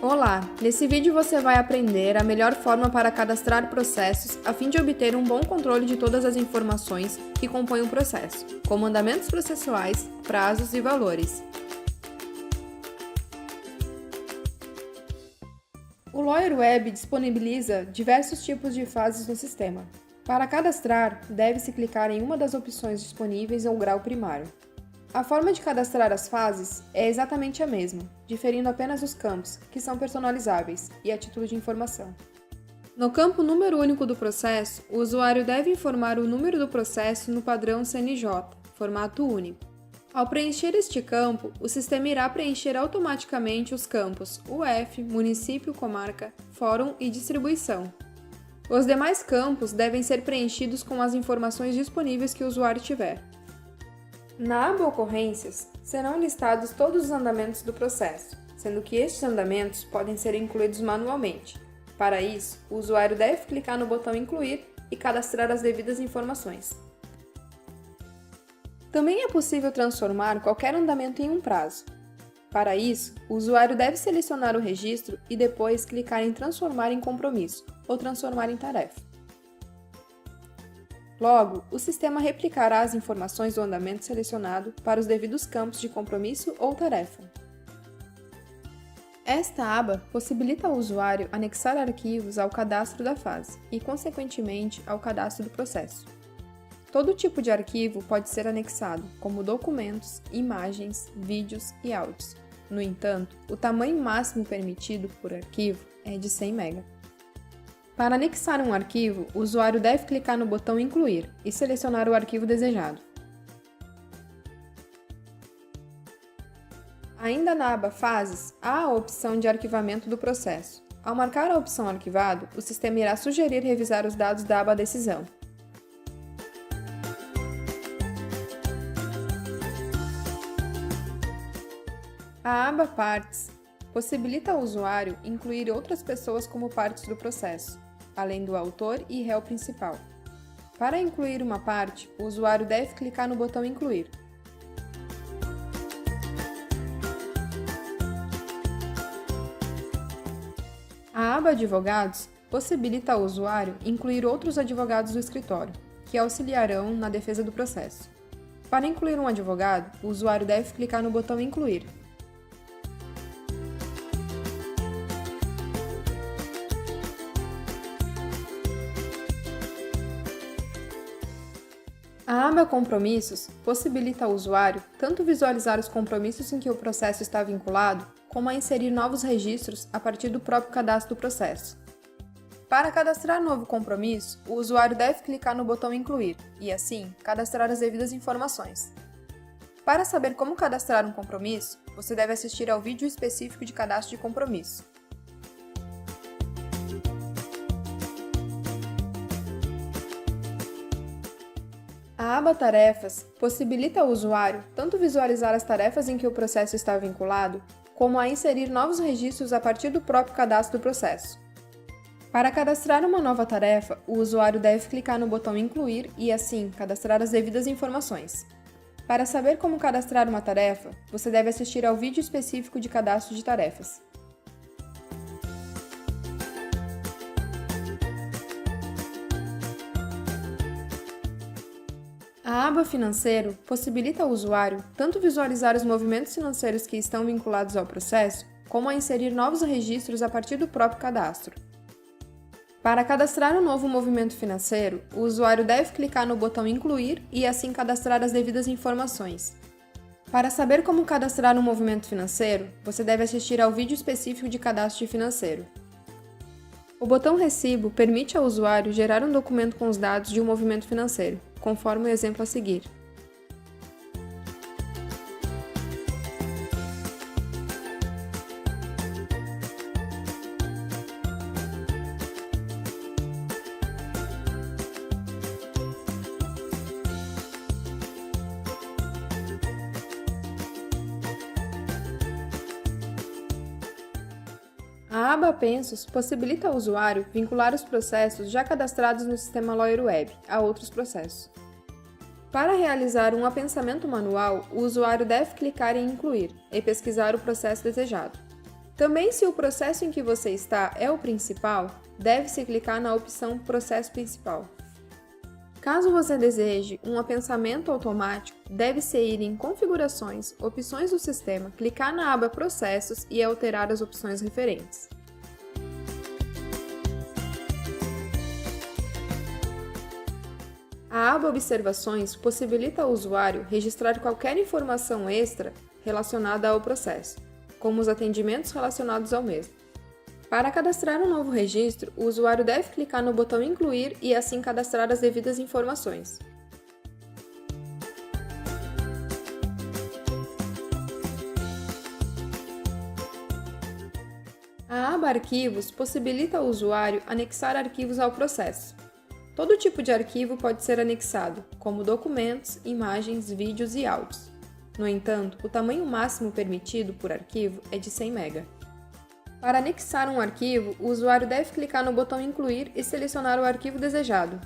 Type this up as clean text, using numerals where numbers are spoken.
Olá! Nesse vídeo você vai aprender a melhor forma para cadastrar processos a fim de obter um bom controle de todas as informações que compõem o processo, como andamentos processuais, prazos e valores. O Lawyer Web disponibiliza diversos tipos de fases no sistema. Para cadastrar, deve-se clicar em uma das opções disponíveis ao grau primário. A forma de cadastrar as fases é exatamente a mesma, diferindo apenas os campos, que são personalizáveis, e a título de informação. No campo Número Único do Processo, o usuário deve informar o número do processo no padrão CNJ, formato único. Ao preencher este campo, o sistema irá preencher automaticamente os campos UF, município, comarca, fórum e distribuição. Os demais campos devem ser preenchidos com as informações disponíveis que o usuário tiver. Na aba Ocorrências, serão listados todos os andamentos do processo, sendo que estes andamentos podem ser incluídos manualmente. Para isso, o usuário deve clicar no botão Incluir e cadastrar as devidas informações. Também é possível transformar qualquer andamento em um prazo. Para isso, o usuário deve selecionar o registro e depois clicar em Transformar em compromisso ou Transformar em tarefa. Logo, o sistema replicará as informações do andamento selecionado para os devidos campos de compromisso ou tarefa. Esta aba possibilita ao usuário anexar arquivos ao cadastro da fase e, consequentemente, ao cadastro do processo. Todo tipo de arquivo pode ser anexado, como documentos, imagens, vídeos e áudios. No entanto, o tamanho máximo permitido por arquivo é de 100 MB. Para anexar um arquivo, o usuário deve clicar no botão Incluir e selecionar o arquivo desejado. Ainda na aba Fases, há a opção de arquivamento do processo. Ao marcar a opção Arquivado, o sistema irá sugerir revisar os dados da aba Decisão. A aba Partes possibilita ao usuário incluir outras pessoas como partes do processo, além do autor e réu principal. Para incluir uma parte, o usuário deve clicar no botão Incluir. A aba Advogados possibilita ao usuário incluir outros advogados do escritório, que auxiliarão na defesa do processo. Para incluir um advogado, o usuário deve clicar no botão Incluir. A aba Compromissos possibilita ao usuário tanto visualizar os compromissos em que o processo está vinculado, como a inserir novos registros a partir do próprio cadastro do processo. Para cadastrar novo compromisso, o usuário deve clicar no botão Incluir e, assim, cadastrar as devidas informações. Para saber como cadastrar um compromisso, você deve assistir ao vídeo específico de cadastro de compromisso. A aba Tarefas possibilita ao usuário tanto visualizar as tarefas em que o processo está vinculado, como a inserir novos registros a partir do próprio cadastro do processo. Para cadastrar uma nova tarefa, o usuário deve clicar no botão Incluir e, assim, cadastrar as devidas informações. Para saber como cadastrar uma tarefa, você deve assistir ao vídeo específico de cadastro de tarefas. A aba Financeiro possibilita ao usuário tanto visualizar os movimentos financeiros que estão vinculados ao processo, como a inserir novos registros a partir do próprio cadastro. Para cadastrar um novo movimento financeiro, o usuário deve clicar no botão Incluir e assim cadastrar as devidas informações. Para saber como cadastrar um movimento financeiro, você deve assistir ao vídeo específico de cadastro de financeiro. O botão Recibo permite ao usuário gerar um documento com os dados de um movimento financeiro, conforme o exemplo a seguir. A aba Apensos possibilita ao usuário vincular os processos já cadastrados no sistema Lawyer Web a outros processos. Para realizar um apensamento manual, o usuário deve clicar em Incluir e pesquisar o processo desejado. Também, se o processo em que você está é o principal, deve-se clicar na opção Processo Principal. Caso você deseje um apensamento automático, deve-se ir em Configurações, Opções do sistema, clicar na aba Processos e alterar as opções referentes. A aba Observações possibilita ao usuário registrar qualquer informação extra relacionada ao processo, como os atendimentos relacionados ao mesmo. Para cadastrar um novo registro, o usuário deve clicar no botão Incluir e assim cadastrar as devidas informações. A aba Arquivos possibilita ao usuário anexar arquivos ao processo. Todo tipo de arquivo pode ser anexado, como documentos, imagens, vídeos e áudios. No entanto, o tamanho máximo permitido por arquivo é de 100 MB. Para anexar um arquivo, o usuário deve clicar no botão Incluir e selecionar o arquivo desejado.